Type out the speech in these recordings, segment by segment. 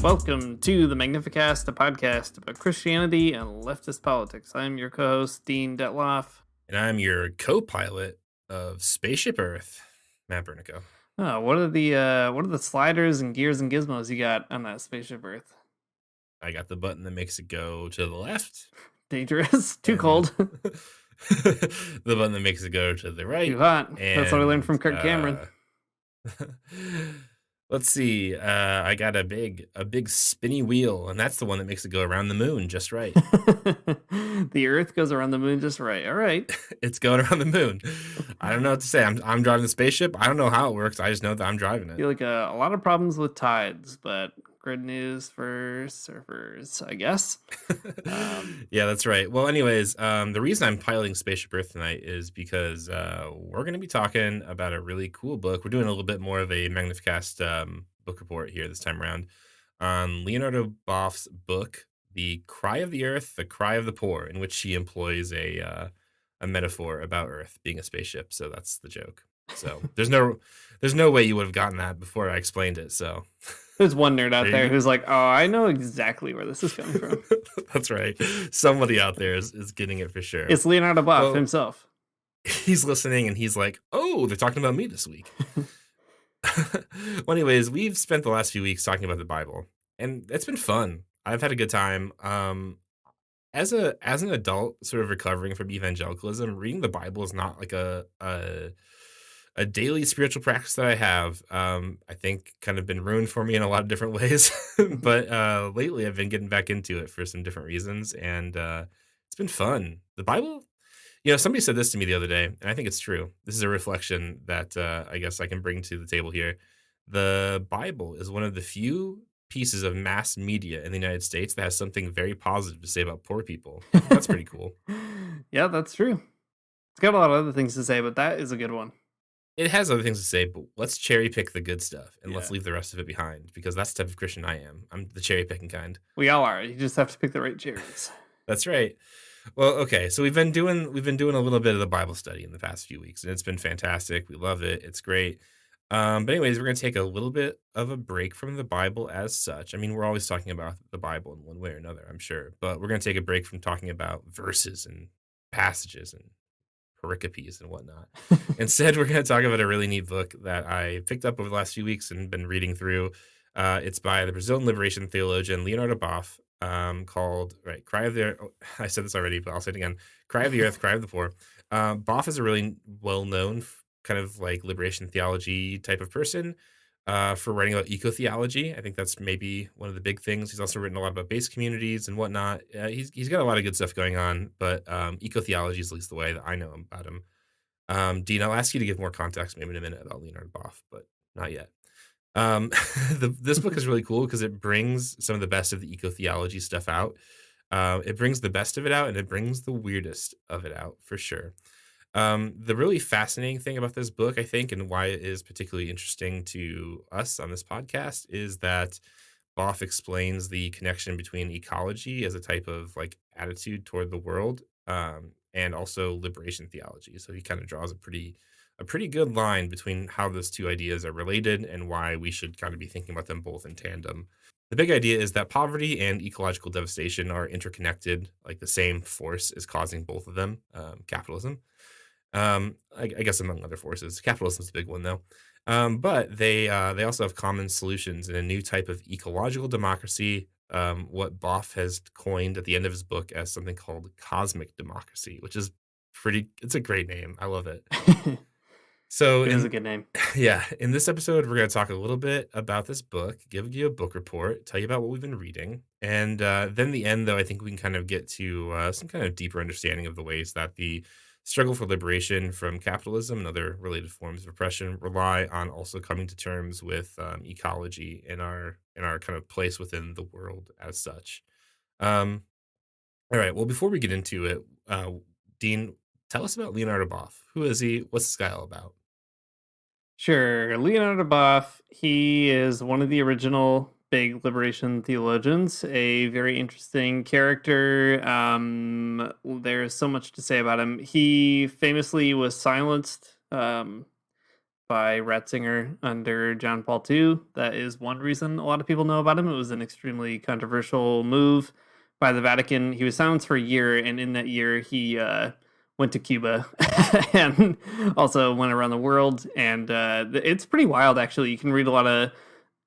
Welcome to the Magnificast, a podcast about Christianity and leftist politics. I'm your co-host, Dean Detloff. And I'm your co-pilot of Spaceship Earth, Matt Bernico. Oh, what are the sliders and gears and gizmos you got on that Spaceship Earth? I got the button that makes it go to the left. Dangerous, too and cold, the button that makes it go to the right. too hot. And That's what I learned from Kirk Cameron. Let's see. I got a big spinny wheel, and that's the one that makes it go around the moon just right. The Earth goes around the moon just right. All right. It's going around the moon. I don't know what to say. I'm driving the spaceship. I don't know how it works. I just know that I'm driving I it. feel like a lot of problems with tides, but good news for surfers, I guess. Yeah, that's right. Well, anyways, the reason I'm piloting Spaceship Earth tonight is because we're going to be talking about a really cool book. We're doing a little bit more of a Magnificast book report here this time around on Leonardo Boff's book, The Cry of the Earth, The Cry of the Poor, in which he employs a metaphor about Earth being a spaceship. So that's the joke. So there's no way you would have gotten that before I explained it. So There's one nerd out there who's like, "Oh, I know exactly where this is coming from." That's right. Somebody out there is getting it for sure. It's Leonardo Boff himself. He's listening and he's like, "Oh, they're talking about me this week." Well, anyways, we've spent the last few weeks talking about the Bible, and it's been fun. I've had a good time. As an adult, sort of recovering from evangelicalism, reading the Bible is not like a daily spiritual practice that I have. I think kind of been ruined for me in a lot of different ways. But lately I've been getting back into it for some different reasons, and it's been fun. The Bible, somebody said this to me the other day, and I think it's true. This is a reflection that I guess I can bring to the table here. The Bible is one of the few pieces of mass media in the United States that has something very positive to say about poor people. That's pretty cool. Yeah, that's true. It's got a lot of other things to say, but that is a good one. It has other things to say, but let's cherry pick the good stuff and let's Yeah. leave the rest of it behind because that's the type of Christian I am. I'm the cherry picking kind. We all are. You just have to pick the right cherries. That's right. Well, okay. So we've been doing a little bit of the Bible study in the past few weeks, and it's been fantastic. We love it. It's great. But anyways, we're gonna take a little bit of a break from the Bible as such. I mean, we're always talking about the Bible in one way or another, I'm sure, but we're gonna take a break from talking about verses and passages and pericopes and whatnot. Instead, we're going to talk about a really neat book that I picked up over the last few weeks and been reading through. It's by the Brazilian liberation theologian Leonardo Boff, called "Cry of the Earth." Oh, I said this already, but I'll say it again: "Cry of the Earth, Cry of the Poor." Boff is a really well-known kind of like liberation theology type of person for writing about eco-theology. I think that's maybe one of the big things. He's also written a lot about base communities and whatnot. He's got a lot of good stuff going on, but eco-theology is at least the way that I know about him. Dean, I'll ask you to give more context maybe in a minute about Leonard Boff, but not yet. This book is really cool because it brings some of the best of the eco-theology stuff out. It brings the best of it out and it brings the weirdest of it out for sure. The really fascinating thing about this book, I think, and why it is particularly interesting to us on this podcast is that Boff explains the connection between ecology as a type of like attitude toward the world, and also liberation theology. So he kind of draws a pretty good line between how those two ideas are related and why we should kind of be thinking about them both in tandem. The big idea is that poverty and ecological devastation are interconnected, like the same force is causing both of them, capitalism. I guess among other forces, capitalism is a big one though. But they also have common solutions in a new type of ecological democracy. What Boff has coined at the end of his book as something called cosmic democracy, which is pretty. It's a great name. I love it. So It is a in good name. yeah, in this episode, we're going to talk a little bit about this book, give you a book report, tell you about what we've been reading, and then the end, though, I think we can kind of get to some kind of deeper understanding of the ways that the struggle for liberation from capitalism and other related forms of oppression rely on also coming to terms with ecology in our kind of place within the world as such. Um, all right. Well, before we get into it, Dean, tell us about Leonardo Boff. Who is he? What's this guy all about? Sure. Leonardo Boff, he is one of the original big liberation theologians, a very interesting character. There's so much to say about him. He famously was silenced by Ratzinger under John Paul II. That is one reason a lot of people know about him. It was an extremely controversial move by the Vatican. He was silenced for a year, and in that year, he went to Cuba and also went around the world. And it's pretty wild, actually. You can read a lot of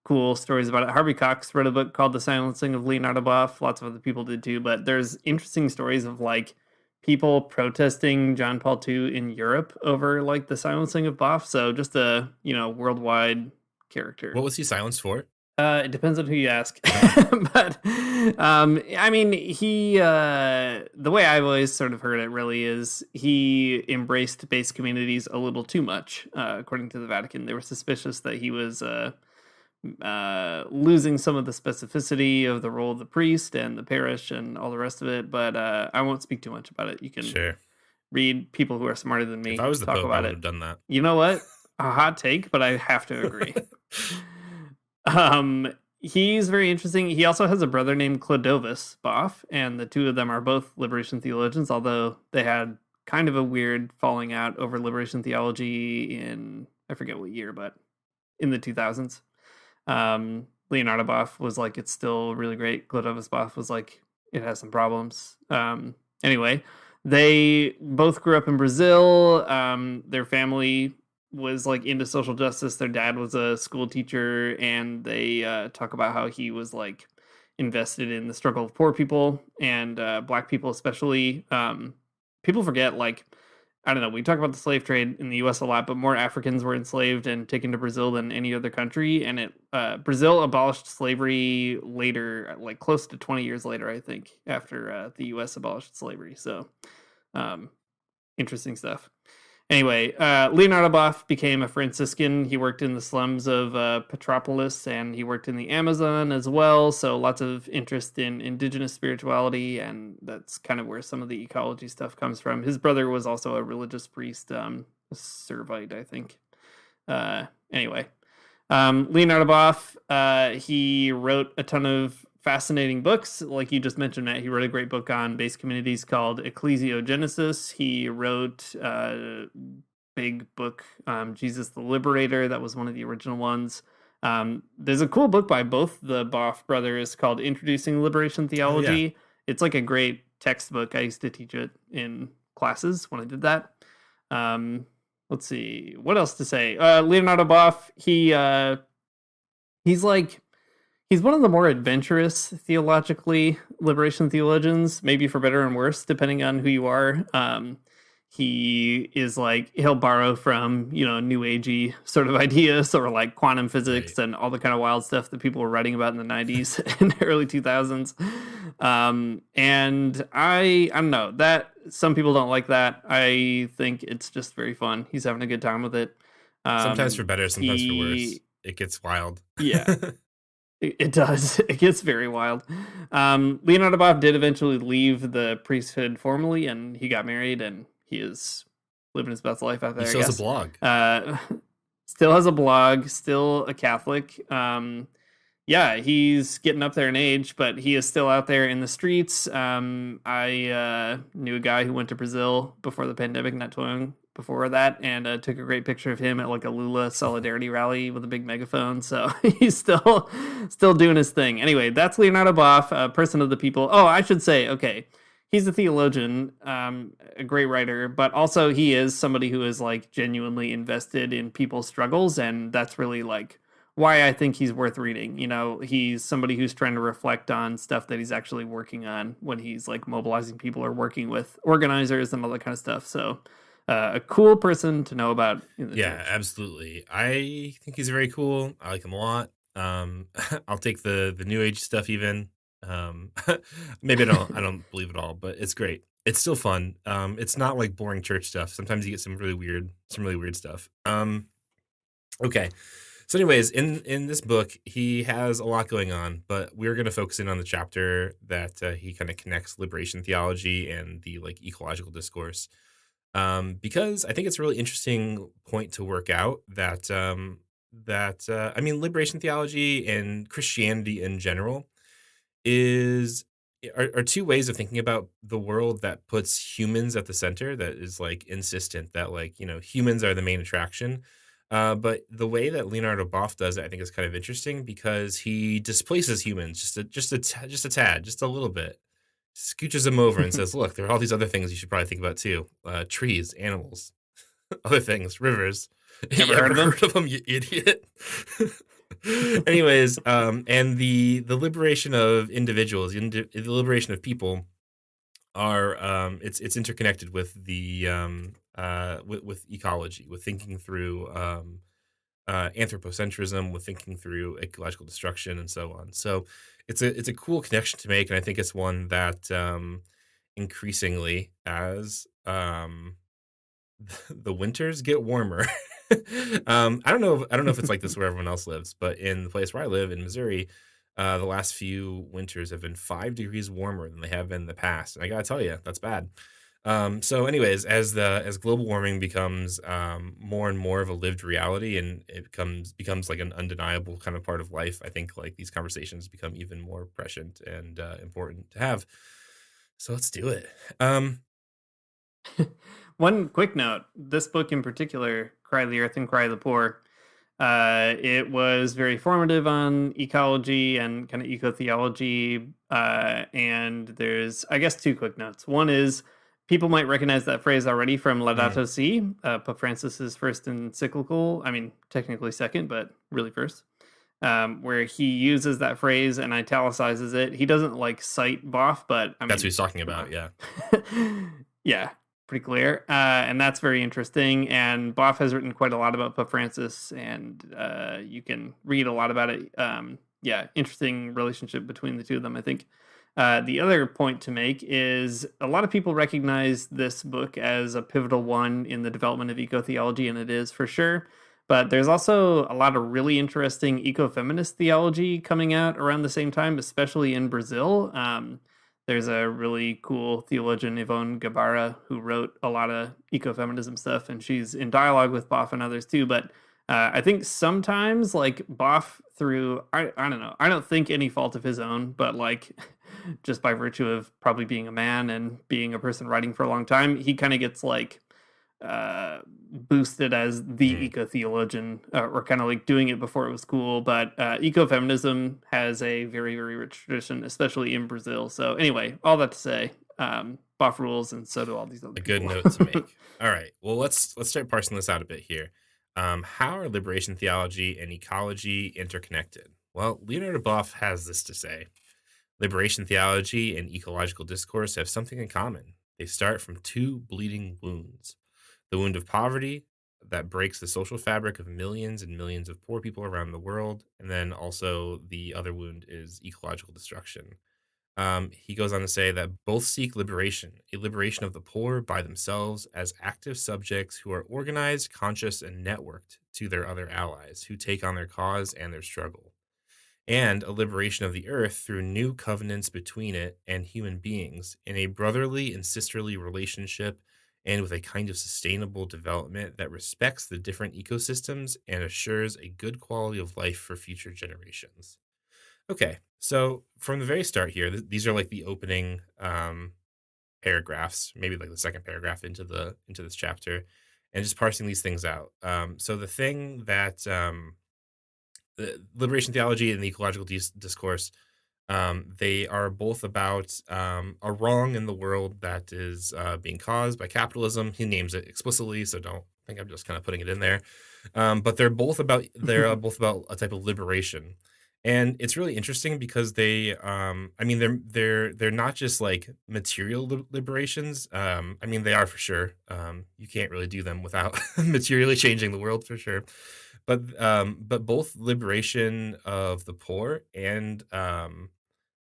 cool stories about it. Harvey Cox wrote a book called The Silencing of Leonardo Boff. Lots of other people did too, but there's interesting stories of like people protesting John Paul II in Europe over like the silencing of Boff. So just a, worldwide character. What was he silenced for? It depends on who you ask, Okay. but I mean, the way I've always sort of heard it really is he embraced base communities a little too much, according to the Vatican. They were suspicious that he was losing some of the specificity of the role of the priest and the parish and all the rest of it. But I won't speak too much about it. You can Sure. read people who are smarter than If me I was the talk Pope, I about would it. have done that. You know what? A hot take, but I have to agree. He's very interesting. He also has a brother named Clodovis Boff, and the two of them are both liberation theologians, although they had kind of a weird falling out over liberation theology in, I forget what year, but in the 2000s. Leonardo Boff was like, it's still really great. Clodovis Boff was like, it has some problems. Anyway, they both grew up in Brazil. Their family was like into social justice. Their dad was a school teacher, and they talk about how he was like invested in the struggle of poor people and black people, especially. People forget, like, I don't know, we talk about the slave trade in the US a lot, but more Africans were enslaved and taken to Brazil than any other country. And Brazil abolished slavery later, like close to 20 years later, I think, after the US abolished slavery. So interesting stuff. Anyway, Leonardo Boff became a Franciscan. He worked in the slums of Petropolis, and he worked in the Amazon as well. So lots of interest in indigenous spirituality, and that's kind of where some of the ecology stuff comes from. His brother was also a religious priest, a Servite, I think. Anyway, Leonardo Boff, he wrote a ton of fascinating books. Like you just mentioned, Matt, he wrote a great book on base communities called Ecclesiogenesis. He wrote a big book, Jesus the Liberator. That was one of the original ones. There's a cool book by both the Boff brothers called Introducing Liberation Oh yeah. Theology. It's like a great textbook. I used to teach it in classes when I did that. Let's see, what else to say. Leonardo Boff, he's like, he's one of the more adventurous theologically liberation theologians, maybe for better and worse, depending on who you are. He is like, he'll borrow from, new agey sort of ideas, or like quantum physics Right. and all the kind of wild stuff that people were writing about in the 90s and early 2000s. And I don't know, that some people don't like that. I think it's just very fun. He's having a good time with it. Sometimes for better, sometimes for worse. He It gets wild. Yeah, it does. It gets very wild. Leonardo Boff did eventually leave the priesthood formally, and he got married, and he is living his best life out He there, I still has a guess. blog. Still has a blog, still a Catholic. Yeah, he's getting up there in age, but he is still out there in the streets. I knew a guy who went to Brazil before the pandemic, not too long before that, and took a great picture of him at like a Lula solidarity rally with a big megaphone. So he's still doing his thing. Anyway, that's Leonardo Boff, a person of the people. Oh, I should say, okay, he's a theologian, a great writer, but also he is somebody who is like genuinely invested in people's struggles, and that's really like why I think he's worth reading. He's somebody who's trying to reflect on stuff that he's actually working on when he's like mobilizing people or working with organizers and all that kind of stuff. So a cool person to know about in the Yeah, church. absolutely. I think he's very cool. I like him a lot. I'll take the new age stuff even. Um, maybe I don't believe it all, but it's great. It's still fun. It's not like boring church stuff. Sometimes you get some really weird stuff. Okay. So, anyways, in this book, he has a lot going on, but we're going to focus in on the chapter that he kind of connects liberation theology and the like ecological discourse, because I think it's a really interesting point to work out that I mean, liberation theology and Christianity in general is are two ways of thinking about the world that puts humans at the center, that is like insistent that, like, humans are the main attraction. But the way that Leonardo Boff does it, I think, is kind of interesting because he displaces humans just a tad, just a little bit, scooches them over and says, "Look, there are all these other things you should probably think about too: trees, animals, other things, rivers. Ever You heard ever of them? heard of them, you idiot?" Anyways, and the liberation of individuals, the liberation of people are it's interconnected with the with ecology, with thinking through anthropocentrism, with thinking through ecological destruction and so on. So it's a cool connection to make, and I think it's one that increasingly as the winters get warmer. I don't know if it's like this where everyone else lives, but in the place where I live in Missouri, the last few winters have been 5 degrees warmer than they have been in the past. And I gotta tell you, that's bad. So, anyways, as global warming becomes more and more of a lived reality, and it becomes like an undeniable kind of part of life, I think like these conversations become even more prescient and important to have. So let's do it. Um, One quick note: this book in particular, "Cry the Earth and Cry the Poor," it was very formative on ecology and kind of eco-theology. And there's, I guess, two quick notes. One is people might recognize that phrase already from mm, Laudato Si, Pope Francis's first encyclical. I mean, technically second, but really first. Where he uses that phrase and italicizes it. He doesn't like cite Boff, but I that's what mean, he's talking come about. Yeah. on. Yeah, pretty clear. And that's very interesting. And Boff has written quite a lot about Pope Francis, and you can read a lot about it. Yeah, interesting relationship between the two of them, I think. The other point to make is a lot of people recognize this book as a pivotal one in the development of eco theology, and it is for sure. But there's also a lot of really interesting ecofeminist theology coming out around the same time, especially in Brazil. There's a really cool theologian, Yvonne Gabara, who wrote a lot of ecofeminism stuff, and she's in dialogue with Boff and others too. But I think sometimes, like Boff, through I don't know, I don't think any fault of his own, but like just by virtue of probably being a man and being a person writing for a long time, he kind of gets like boosted as the Mm. eco theologian, or kind of like doing it before it was cool. But ecofeminism has a very, very rich tradition, especially in Brazil. So, anyway, all that to say, Boff rules, and so do all these other A good people. note to make. All right. Well, let's start parsing this out a bit here. How are liberation theology and ecology interconnected? Well, Leonardo Boff has this to say: liberation theology and ecological discourse have something in common. They start from two bleeding wounds: the wound of poverty that breaks the social fabric of millions and millions of poor people around the world, and then also the other wound is ecological destruction. He goes on to say that both seek liberation, a liberation of the poor by themselves as active subjects who are organized, conscious, and networked to their other allies who take on their cause and their struggle, and a liberation of the earth through new covenants between it and human beings in a brotherly and sisterly relationship, and with a kind of sustainable development that respects the different ecosystems and assures a good quality of life for future generations. Okay, so from the very start here, these are like the opening paragraphs, maybe like the second paragraph into this chapter, and just parsing these things out. So the thing that the liberation theology and the ecological discourse, they are both about a wrong in the world that is being caused by capitalism. He names it explicitly, so don't think I'm just kind of putting it in there. But they're both about a type of liberation, and it's really interesting because I mean, they're not just like material liberations. I mean, they are for sure. You can't really do them without materially changing the world for sure. But both liberation of the poor and the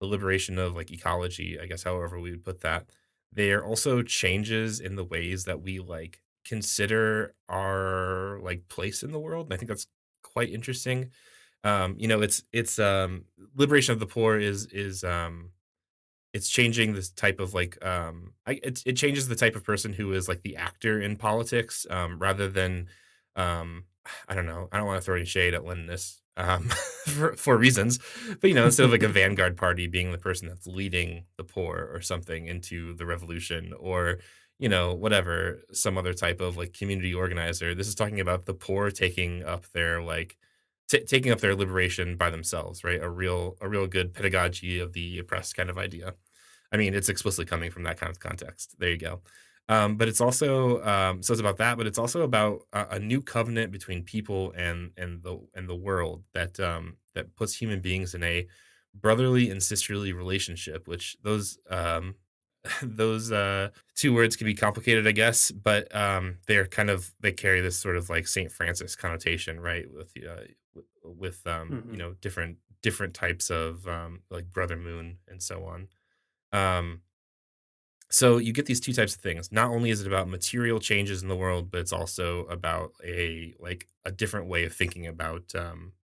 liberation of like ecology, I guess, however we would put that, they are also changes in the ways that we like consider our like place in the world. And I think that's quite interesting. It's liberation of the poor is it's changing this type of like it changes the type of person who is like the actor in politics, rather than um I don't know, I don't want to throw any shade at Leninists, for reasons, but instead of like a vanguard party being the person that's leading the poor or something into the revolution, or whatever, some other type of like community organizer. This is talking about the poor taking up their like taking up their liberation by themselves, right? A real good pedagogy of the oppressed kind of idea. I mean, it's explicitly coming from that kind of context. There you go. But it's also so it's about that, but it's also about a new covenant between people and the world that puts human beings in a brotherly and sisterly relationship. Which those those two words can be complicated, I guess, but they carry this sort of like Saint Francis connotation, right? With different types of like brother moon and so on. Um, so you get these 2 types of things. Not only is it about material changes in the world, but it's also about a different way of thinking about,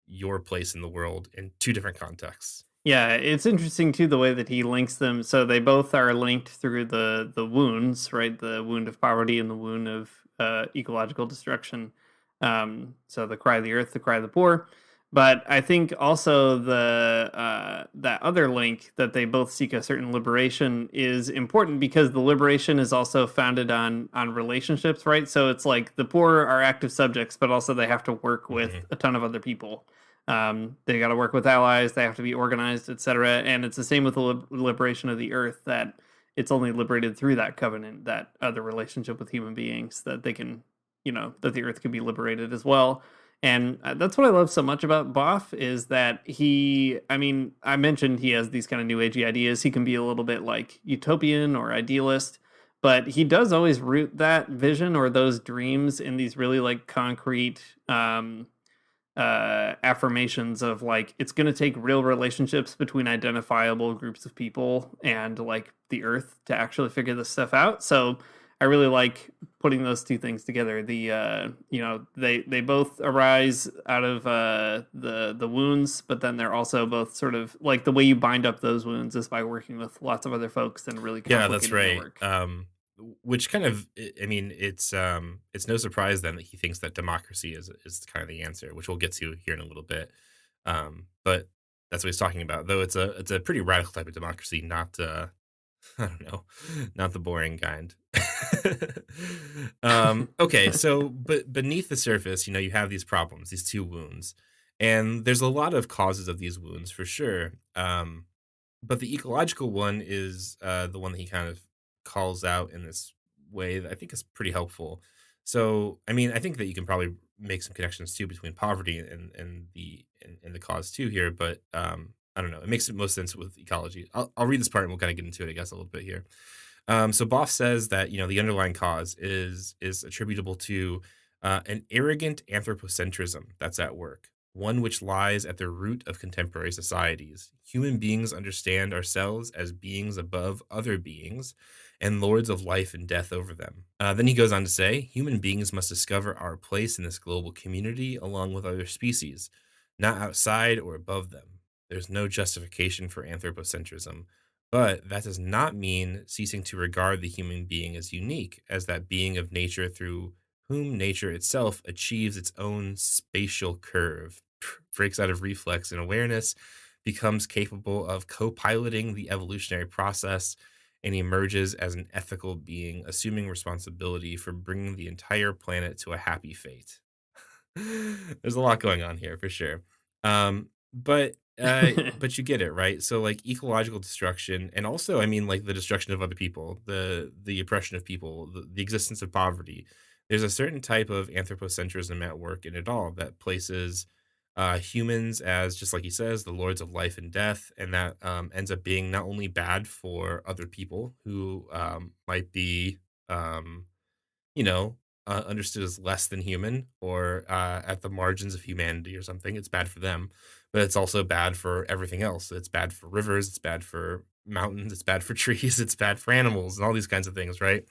your place in the world in 2 different contexts. Yeah, it's interesting too the way that he links them. So they both are linked through the wounds, right? The wound of poverty and the wound of ecological destruction. So the cry of the earth, the cry of the poor. But I think also the that other link that they both seek a certain liberation is important because the liberation is also founded on relationships, right? So it's like the poor are active subjects, but also they have to work with Mhm. a ton of other people. They got to work with allies. They have to be organized, etc. And it's the same with the liberation of the earth. That it's only liberated through that covenant, that other relationship with human beings, that they can, that the earth can be liberated as well. And that's what I love so much about Boff is that he, I mean, I mentioned he has these kind of new agey ideas. He can be a little bit like utopian or idealist, but he does always root that vision or those dreams in these really like concrete affirmations of like it's going to take real relationships between identifiable groups of people and like the earth to actually figure this stuff out. So I really like putting those two things together. They both arise out of the wounds, but then they're also both sort of like the way you bind up those wounds is by working with lots of other folks and really Yeah, that's complicating the right. work. Which kind of I mean, it's no surprise then that he thinks that democracy is kind of the answer, which we'll get to here in a little bit. But that's what he's talking about, though it's a pretty radical type of democracy, not I don't know, not the boring kind. Okay, so but beneath the surface, you have these problems, these 2 wounds, and there's a lot of causes of these wounds for sure. But the ecological one is, the one that he kind of calls out in this way that I think is pretty helpful. So, I mean, I think that you can probably make some connections too between poverty and the cause too here, but, I don't know. It makes the most sense with ecology. I'll read this part and we'll kinda get into it, I guess, a little bit here. So Boff says that the underlying cause is attributable to an arrogant anthropocentrism that's at work, one which lies at the root of contemporary societies. Human beings understand ourselves as beings above other beings and lords of life and death over them. Then he goes on to say, human beings must discover our place in this global community along with other species, not outside or above them. There's no justification for anthropocentrism. But that does not mean ceasing to regard the human being as unique, as that being of nature through whom nature itself achieves its own spatial curve, breaks out of reflex and awareness, becomes capable of co piloting the evolutionary process, and emerges as an ethical being, assuming responsibility for bringing the entire planet to a happy fate. There's a lot going on here for sure. But you get it, right? So like ecological destruction and also I mean like the destruction of other people, the oppression of people, the existence of poverty. There's a certain type of anthropocentrism at work in it all that places humans as just like he says, the lords of life and death, and that ends up being not only bad for other people who might be um understood as less than human or at the margins of humanity or something. It's bad for them, but it's also bad for everything else. It's bad for rivers. It's bad for mountains. It's bad for trees. It's bad for animals and all these kinds of things, right?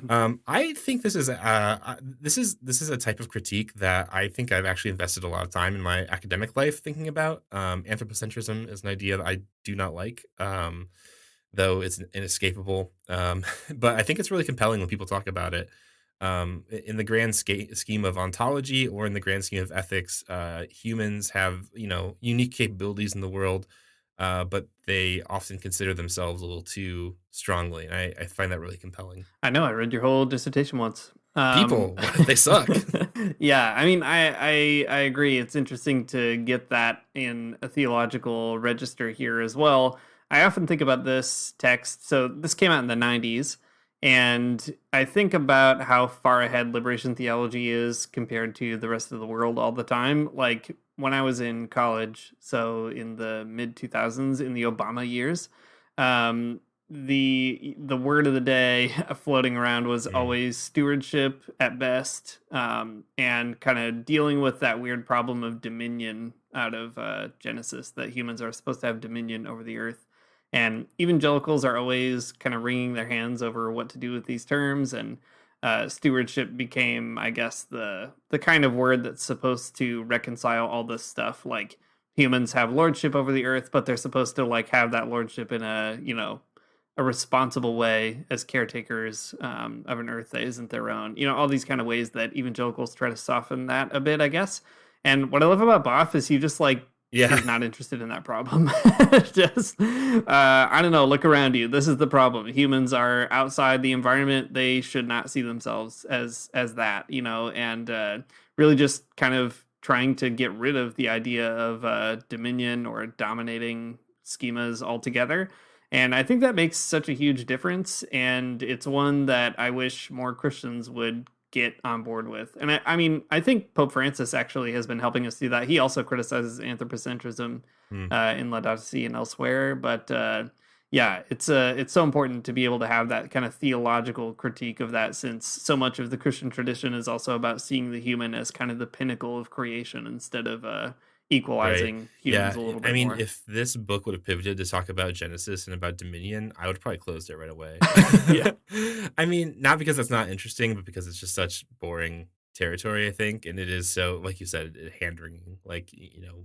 I think this is a type of critique that I think I've actually invested a lot of time in my academic life thinking about. Anthropocentrism is an idea that I do not like. Though it's inescapable. But I think it's really compelling when people talk about it. In the grand scheme of ontology or in the grand scheme of ethics, humans have unique capabilities in the world but they often consider themselves a little too strongly, and I find that really compelling. I know. I read your whole dissertation once. People, they suck. Yeah, I mean, I agree. It's interesting to get that in a theological register here as well. I often think about this text. So this came out in the '90s, and I think about how far ahead liberation theology is compared to the rest of the world all the time. Like when I was in college, so in the mid 2000s, in the Obama years. Um, the word of the day floating around was Mm, always stewardship at best, and kind of dealing with that weird problem of dominion out of Genesis, that humans are supposed to have dominion over the earth. And evangelicals are always kind of wringing their hands over what to do with these terms, and stewardship became, I guess, the kind of word that's supposed to reconcile all this stuff. Like humans have lordship over the earth, but they're supposed to like have that lordship in a responsible way as caretakers of an earth that isn't their own. All these kind of ways that evangelicals try to soften that a bit, I guess. And what I love about Boff is he just like yeah. is not interested in that problem. Just, I don't know, look around you. This is the problem. Humans are outside the environment. They should not see themselves as that, and really just kind of trying to get rid of the idea of dominion or dominating schemas altogether. And I think that makes such a huge difference. And it's one that I wish more Christians would get on board with. And I mean, I think Pope Francis actually has been helping us do that. He also criticizes anthropocentrism Mm, in Laudato Si and elsewhere. But yeah, it's so important to be able to have that kind of theological critique of that, since so much of the Christian tradition is also about seeing the human as kind of the pinnacle of creation instead of right. equalizing humans Yeah. a little I bit mean, more. if this book would have pivoted to talk about Genesis and about Dominion, I would probably closed it right away. Yeah. I mean, not because that's not interesting, but because it's just such boring territory, I think. And it is so, like you said, hand wringing. Like,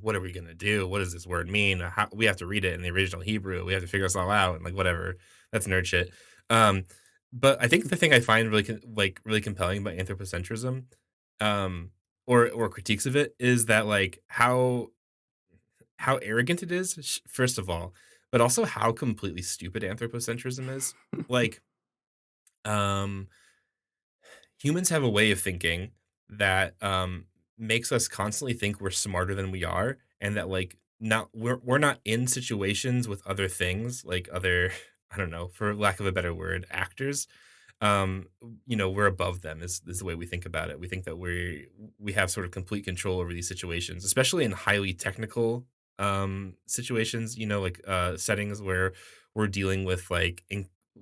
what are we going to do? What does this word mean? How, we have to read it in the original Hebrew. We have to figure this all out. And like, whatever. That's nerd shit. Um, but I think the thing I find really, really compelling about anthropocentrism, um, or critiques of it is that like how arrogant it is, first of all, but also how completely stupid anthropocentrism is. Like, um, humans have a way of thinking that makes us constantly think we're smarter than we are, and that like not we're not in situations with other things like other I don't know, for lack of a better word, actors. We're above them is the way we think about it. We think that we have sort of complete control over these situations, especially in highly technical situations, like settings where we're dealing with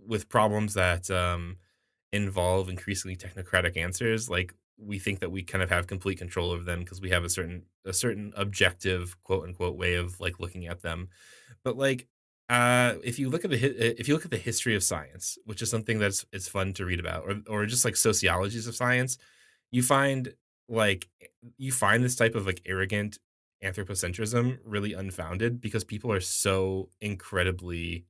with problems that involve increasingly technocratic answers. Like we think that we kind of have complete control over them because we have a certain objective quote unquote way of like looking at them. But like if you look at if you look at the history of science, which is something that's it's fun to read about, or just like sociologies of science, you find like you find this type of like arrogant anthropocentrism really unfounded because people are so incredibly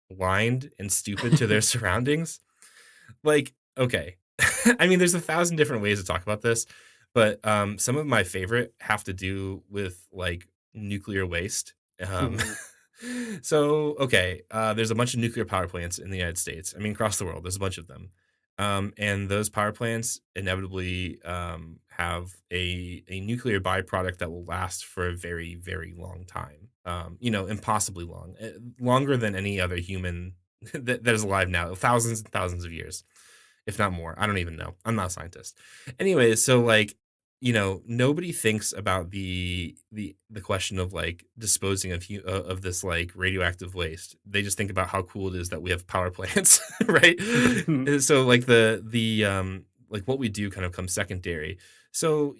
blind and stupid to their surroundings. Like, okay. I mean, there's 1,000 different ways to talk about this, but, some of my favorite have to do with, like, nuclear waste. Um, Mhm. so, okay, there's a bunch of nuclear power plants in the United States. I mean, across the world, there's a bunch of them. And those power plants inevitably, have a nuclear byproduct that will last for a very, very long time, impossibly long, longer than any other human that is alive now, thousands and thousands of years, if not more. I don't even know. I'm not a scientist. Anyways, so like, nobody thinks about the question of like disposing of this like radioactive waste. They just think about how cool it is that we have power plants, right? Mhm. And so like the like what we do kind of comes secondary. So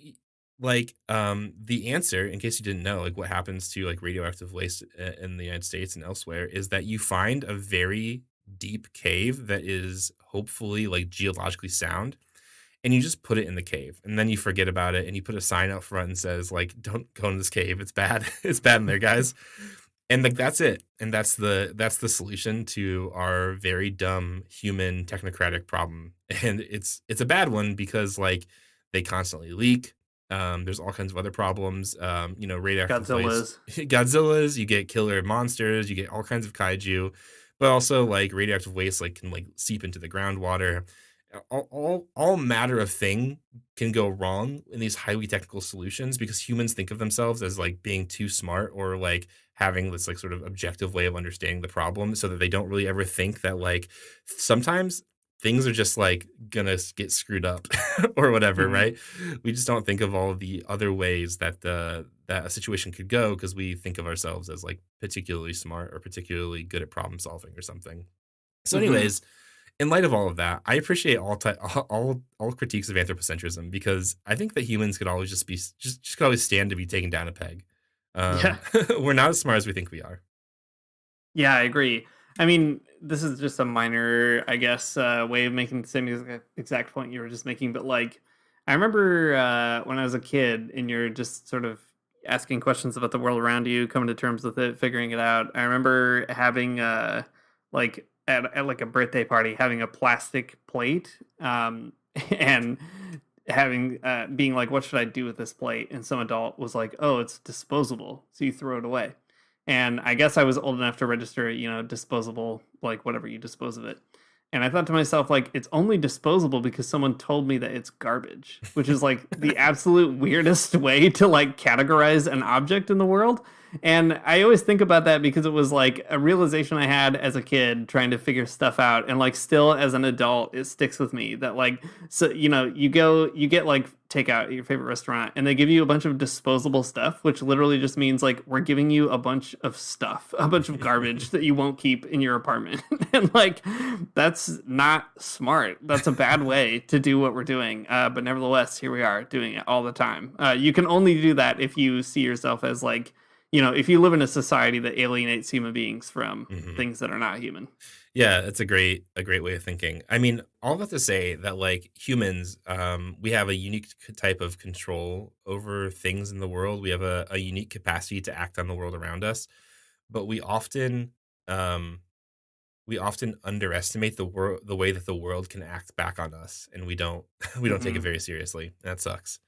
the answer, in case you didn't know, like what happens to like radioactive waste in the United States and elsewhere is that you find a very deep cave that is hopefully like geologically sound, and you just put it in the cave and then you forget about it and you put a sign out front and says like don't go in this cave, it's bad. It's bad in there, guys. And like that's it, and that's the solution to our very dumb human technocratic problem. And it's a bad one because like they constantly leak, There's all kinds of other problems. Radioactive waste, Godzilla's. Godzillas. You get killer monsters. You get all kinds of kaiju, but also like radioactive waste like can like seep into the groundwater. All matter of thing can go wrong in these highly technical solutions because humans think of themselves as like being too smart or like having this like sort of objective way of understanding the problem so that they don't really ever think that like sometimes things are just like gonna get screwed up or whatever, Mhm. right? We just don't think of all the other ways that that a situation could go because we think of ourselves as like particularly smart or particularly good at problem solving or something. So, Mhm. anyways, in light of all of that, I appreciate all critiques of anthropocentrism because I think that humans could always just be just could always stand to be taken down a peg. Yeah. We're not as smart as we think we are. Yeah, I agree. I mean, this is just a minor, I guess, way of making the same exact point you were just making. But like, I remember when I was a kid, and you're just sort of asking questions about the world around you, coming to terms with it, figuring it out. I remember having like at like a birthday party, having a plastic plate, and having being like, "What should I do with this plate?" And some adult was like, "Oh, it's disposable, so you throw it away." And I guess I was old enough to register, disposable, like whatever you dispose of it. And I thought to myself, like, it's only disposable because someone told me that it's garbage, which is like the absolute weirdest way to like categorize an object in the world. And I always think about that because it was like a realization I had as a kid trying to figure stuff out. And like still as an adult, it sticks with me that like, so, you get like takeout at your favorite restaurant and they give you a bunch of disposable stuff, which literally just means like we're giving you a bunch of stuff, a bunch of garbage that you won't keep in your apartment. And like, that's not smart. That's a bad way to do what we're doing. But nevertheless, here we are doing it all the time. You can only do that if you see yourself as like, if you live in a society that alienates human beings from Mhm. things that are not human. Yeah, it's a great way of thinking. I mean, all that to say that like humans, we have a unique type of control over things in the world. We have a unique capacity to act on the world around us, but um, we often underestimate the way that the world can act back on us, and we don't we don't take it Hmm. very seriously. That sucks.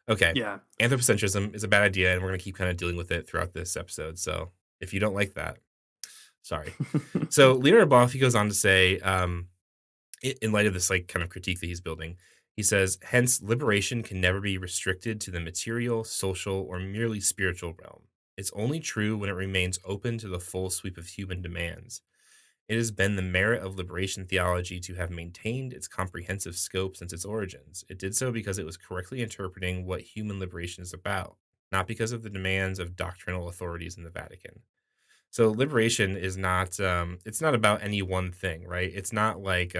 Okay, Yeah. anthropocentrism is a bad idea, and we're gonna keep kind of dealing with it throughout this episode. So if you don't like that, sorry. So Leonardo Boff, he goes on to say, in light of this like kind of critique that he's building, he says, hence liberation can never be restricted to the material, social, or merely spiritual realm. It's only true when it remains open to the full sweep of human demands. It has been the merit of liberation theology to have maintained its comprehensive scope since its origins. It did so because it was correctly interpreting what human liberation is about, not because of the demands of doctrinal authorities in the Vatican. So liberation is not it's not about any one thing, right? It's not like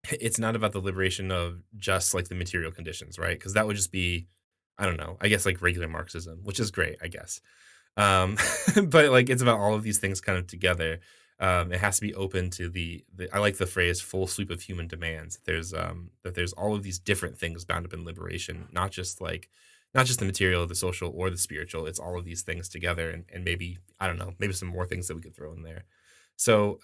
it's not about the liberation of just like the material conditions, right? Because that would just be, I don't know, I guess like regular Marxism, which is great, I guess. Um, but like it's about all of these things kind of together. It has to be open to the I like the phrase full sweep of human demands. That there's all of these different things bound up in liberation, not just the material, the social, or the spiritual. It's all of these things together, and maybe I don't know, maybe some more things that we could throw in there. So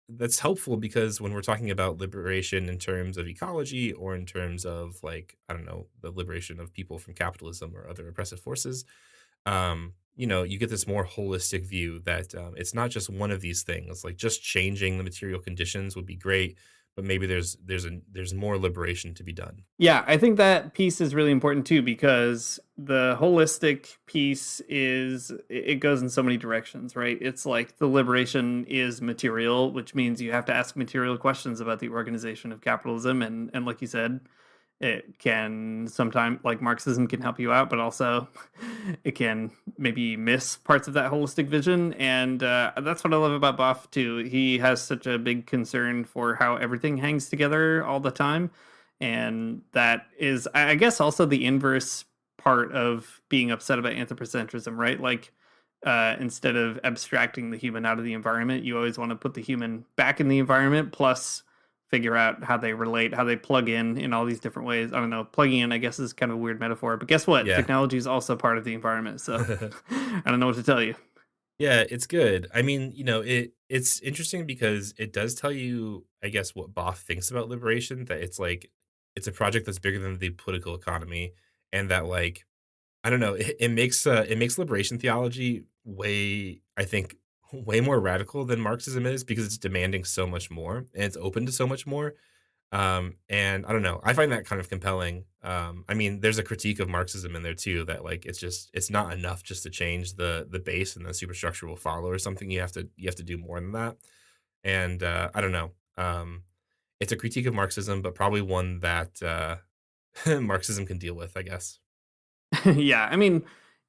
that's helpful because when we're talking about liberation in terms of ecology or in terms of like I don't know the liberation of people from capitalism or other oppressive forces, you get this more holistic view that it's not just one of these things. Like just changing the material conditions would be great, but maybe there's more liberation to be done. Yeah, I think that piece is really important too because the holistic piece is it goes in so many directions, right? It's like the liberation is material, which means you have to ask material questions about the organization of capitalism and like you said, it can sometimes like Marxism can help you out, but also it can maybe miss parts of that holistic vision. And that's what I love about Boff too. He has such a big concern for how everything hangs together all the time, and that is, I guess, also the inverse part of being upset about anthropocentrism, right? Like. Instead of abstracting the human out of the environment, you always want to put the human back in the environment, plus figure out how they relate, how they plug in all these different ways. I don't know. Plugging in, I guess, is kind of a weird metaphor, but guess what? Yeah. Technology is also part of the environment. So I don't know what to tell you. Yeah, it's good. I mean, it's interesting because it does tell you, I guess, what Boff thinks about liberation, that it's like it's a project that's bigger than the political economy and that like I don't know, it makes liberation theology way I think way more radical than Marxism is because it's demanding so much more and it's open to so much more. And I don't know, I find that kind of compelling. I mean, there's a critique of Marxism in there too that like it's not enough just to change the base and the superstructure will follow or something. You have to do more than that. And I don't know. It's a critique of Marxism, but probably one that Marxism can deal with, I guess. Yeah, I mean,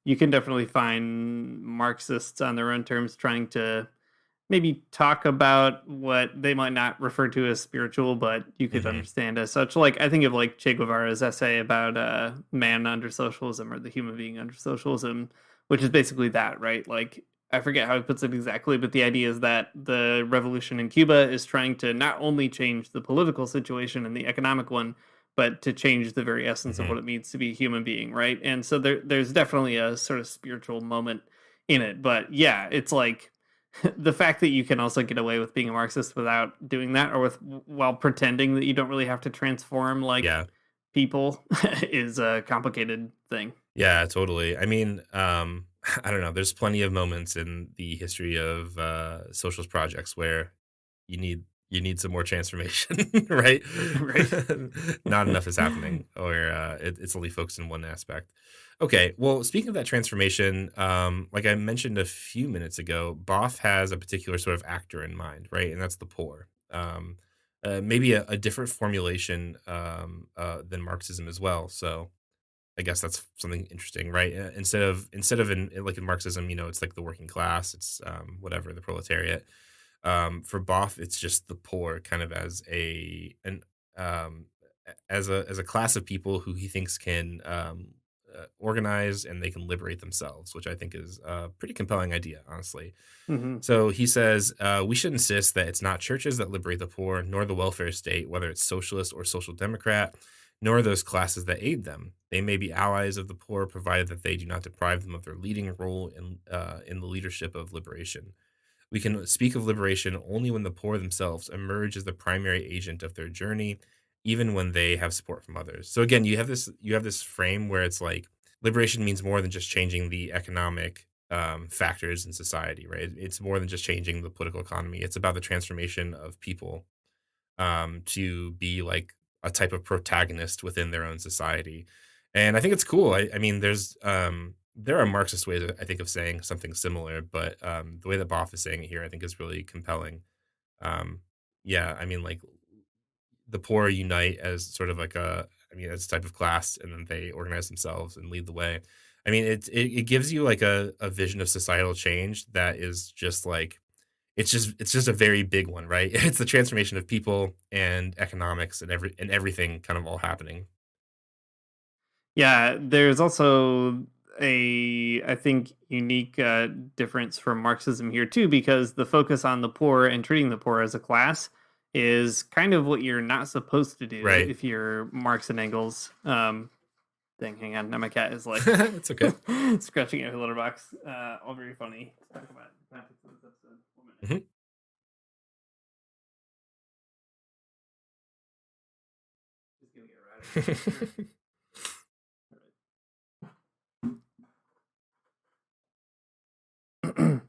you can definitely find Marxists on their own terms trying to maybe talk about what they might not refer to as spiritual, but you could Hmm. understand as such. Like I think of like Che Guevara's essay about man under socialism or the human being under socialism, which is basically that, right? Like I forget how he puts it exactly, but the idea is that the revolution in Cuba is trying to not only change the political situation and the economic one, but to change the very essence of Hmm. what it means to be a human being, right? And so there's definitely a sort of spiritual moment in it. But yeah, it's like the fact that you can also get away with being a Marxist without doing that, or with while pretending that you don't really have to transform like Yeah. people, is a complicated thing. Yeah, totally. I mean, I don't know. There's plenty of moments in the history of socialist projects where you need some more transformation, right? Right. Not enough is happening, or it's only focused in one aspect. Okay, well, speaking of that transformation, like I mentioned a few minutes ago, Boff has a particular sort of actor in mind, right? And that's the poor. Maybe a different formulation than Marxism as well. So I guess that's something interesting, right? Instead of like in Marxism, you know, it's like the working class, it's whatever the proletariat. For Boff, it's just the poor, kind of as um, as a class of people who he thinks can organize and they can liberate themselves, which I think is a pretty compelling idea, honestly. Hmm. So he says, we should insist that it's not churches that liberate the poor, nor the welfare state, whether it's socialist or social democrat, nor those classes that aid them. They may be allies of the poor, provided that they do not deprive them of their leading role in the leadership of liberation. We can speak of liberation only when the poor themselves emerge as the primary agent of their journey, even when they have support from others. So again, you have this frame where it's like liberation means more than just changing the economic factors in society, right? It's more than just changing the political economy. It's about the transformation of people to be like a type of protagonist within their own society. And I think it's cool. I mean, there are Marxist ways, I think, of saying something similar, but the way that Boff is saying it here, I think, is really compelling. Um, yeah, I mean, like the poor unite as sort of like I mean, as a type of class, and then they organize themselves and lead the way. I mean, it gives you like a vision of societal change that is just like it's just a very big one, right? It's the transformation of people and economics and everything kind of all happening. Yeah, there's also I think, unique difference from Marxism here too, because the focus on the poor and treating the poor as a class is kind of what you're not supposed to do Right. if you're Marx and Engels. Thing. Hang on, now my cat is like It's okay. scratching at her litter box. All very funny. Let's talk about topics of this episode. 1 minute. Mhm. Just gonna get her out of here. Sure. All right.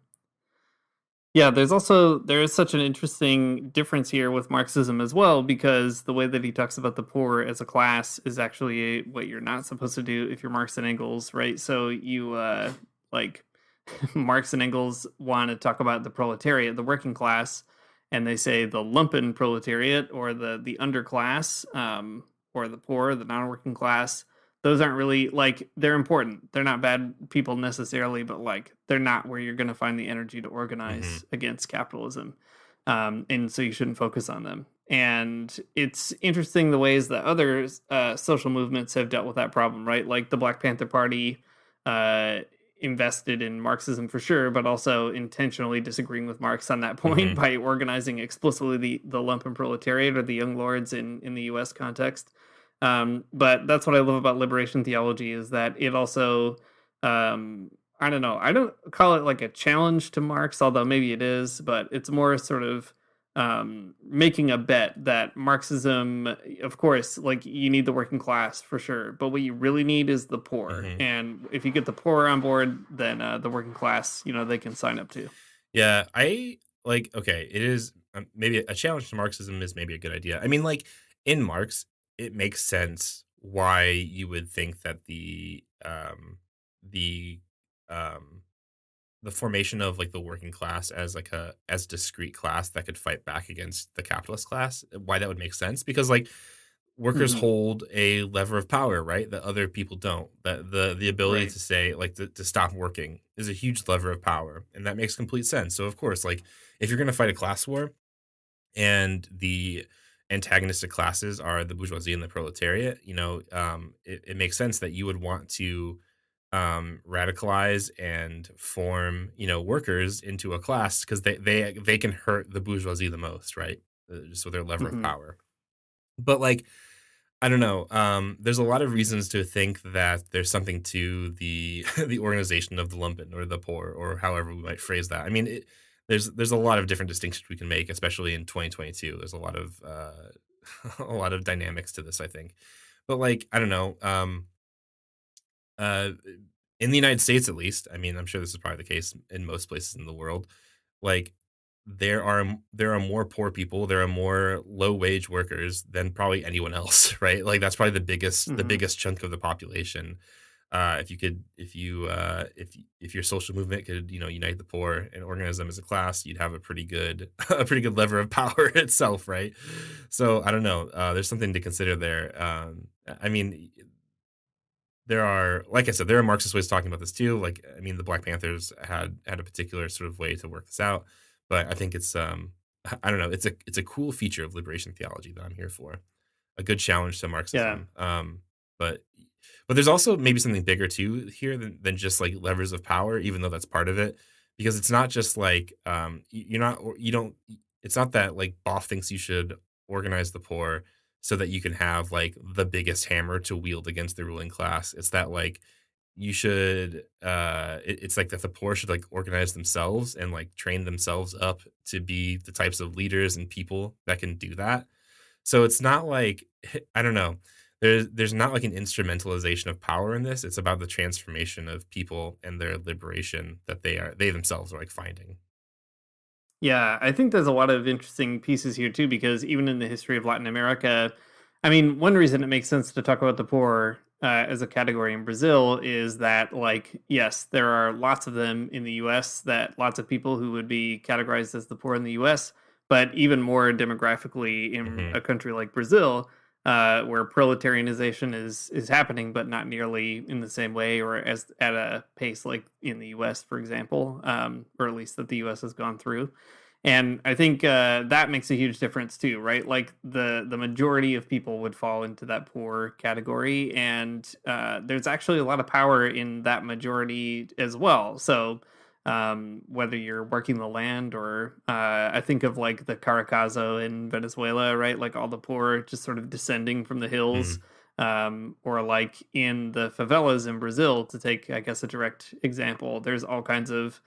Yeah, there is such an interesting difference here with Marxism as well, because the way that he talks about the poor as a class is actually what you're not supposed to do if you're Marx and Engels, right? So you like Marx and Engels want to talk about the proletariat, the working class, and they say the lumpen proletariat, or the underclass, or the poor, the non-working class. Those aren't really, like, they're important. They're not bad people necessarily, but like they're not where you're going to find the energy to Mhm. organize against capitalism. And so you shouldn't focus on them. And it's interesting the ways that other social movements have dealt with that problem, right? Like the Black Panther Party uh, invested in Marxism for sure, but also intentionally disagreeing with Marx on that point Mhm. by organizing explicitly the lumpen proletariat, or the young lords in the U.S. context. But that's what I love about liberation theology, is that it also, I don't know, I don't call it like a challenge to Marx, although maybe it is, but it's more sort of making a bet that Marxism, of course, like you need the working class for sure, but what you really need is the poor. Hmm. And if you get the poor on board, then the working class, they can sign up to. Yeah, I like. Okay, it is maybe a challenge to Marxism is maybe a good idea. I mean, like in Marx, it makes sense why you would think that the um the formation of like the working class as like a as discrete class that could fight back against the capitalist class, why that would make sense, because like workers Hmm. hold a lever of power, right, that other people don't. That the ability Right. to say like to stop working is a huge lever of power, and that makes complete sense. So of course, like if you're going to fight a class war and the antagonistic classes are the bourgeoisie and the proletariat, it makes sense that you would want to radicalize and form, workers into a class because they can hurt the bourgeoisie the most, right? Just with their lever of Hmm. power. But like, I don't know. There's a lot of reasons to think that there's something to the the organization of the lumpen or the poor or however we might phrase that. I mean, there's a lot of different distinctions we can make, especially in 2022. There's a lot of a lot of dynamics to this, I think. But like, I don't know. Uh, in the United States, at least, I mean, I'm sure this is probably the case in most places in the world. Like, there are more poor people, there are more low wage workers than probably anyone else, right? Like, that's probably the Hmm. biggest chunk of the population. If you could, if your social movement could, unite the poor and organize them as a class, you'd have a pretty good, a pretty good lever of power itself, right? So I don't know. There's something to consider there. I mean, there are, like I said, there are Marxist ways of talking about this too. Like, I mean, the Black Panthers had a particular sort of way to work this out, but I think it's I don't know, it's a cool feature of liberation theology that I'm here for. A good challenge to Yeah. Marxism. But there's also maybe something bigger too here than just like levers of power, even though that's part of it, because it's not just like you're not or you don't. It's not that like Boff thinks you should organize the poor so that you can have like the biggest hammer to wield against the ruling class. It's that like you should it's like that the poor should like organize themselves and like train themselves up to be the types of leaders and people that can do that. So it's not like I don't know. There's not like an instrumentalization of power in this. It's about the transformation of people and their liberation that they themselves are like finding. Yeah, I think there's a lot of interesting pieces here too, because even in the history of Latin America, I mean, one reason it makes sense to talk about the poor as a category in Brazil is that, like, yes, there are lots of them in the US, that lots of people who would be categorized as the poor in the US, but even more demographically in Hmm. a country like Brazil, where proletarianization is happening, but not nearly in the same way or as at a pace like in the US, for example, or at least that the US has gone through. And I think that makes a huge difference too, right? Like the majority of people would fall into that poor category, and there's actually a lot of power in that majority as well. So whether you're working the land or I think of like the Caracazo in Venezuela, right? Like all the poor just sort of descending from the hills. Hmm. Or like in the favelas in Brazil, to take, I guess, a direct example, there's all kinds of